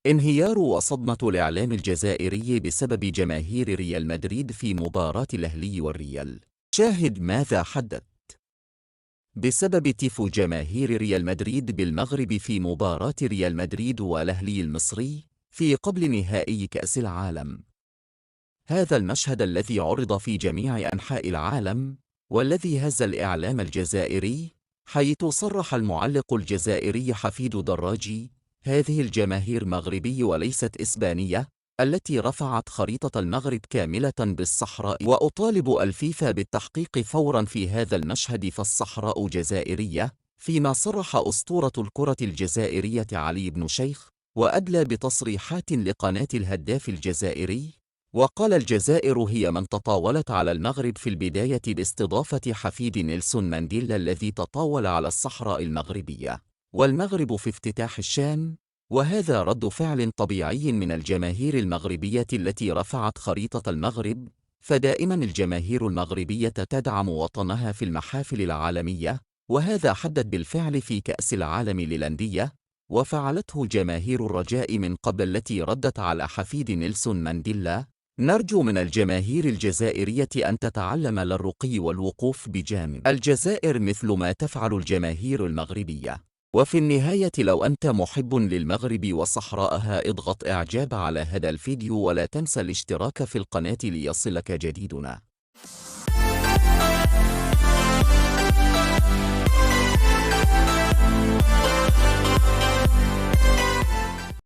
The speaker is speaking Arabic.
انهيار وصدمة الإعلام الجزائري بسبب جماهير ريال مدريد في مباراة الأهلي والريال. شاهد ماذا حدث. بسبب تيفو جماهير ريال مدريد بالمغرب في مباراة ريال مدريد والأهلي المصري في قبل نهائي كأس العالم. هذا المشهد الذي عرض في جميع أنحاء العالم والذي هز الإعلام الجزائري، حيث صرح المعلق الجزائري حفيد دراجي: هذه الجماهير مغربي وليست إسبانية، التي رفعت خريطة المغرب كاملة بالصحراء، وأطالب الفيفا بالتحقيق فورا في هذا المشهد فالصحراء جزائرية. فيما صرح أسطورة الكرة الجزائرية علي بن شيخ وأدلى بتصريحات لقناة الهداف الجزائري، وقال: الجزائر هي من تطاولت على المغرب في البداية باستضافة حفيد نيلسون مانديلا الذي تطاول على الصحراء المغربية، والمغرب في افتتاح الشام. وهذا رد فعل طبيعي من الجماهير المغربية التي رفعت خريطة المغرب، فدائما الجماهير المغربية تدعم وطنها في المحافل العالمية، وهذا حدث بالفعل في كأس العالم للأندية، وفعلته جماهير الرجاء من قبل التي ردت على حفيد نيلسون مانديلا. نرجو من الجماهير الجزائرية أن تتعلم للرقي والوقوف بجانب الجزائر مثل ما تفعل الجماهير المغربية. وفي النهاية، لو أنت محب للمغرب وصحراءها، اضغط إعجاب على هذا الفيديو ولا تنسى الاشتراك في القناة ليصلك جديدنا.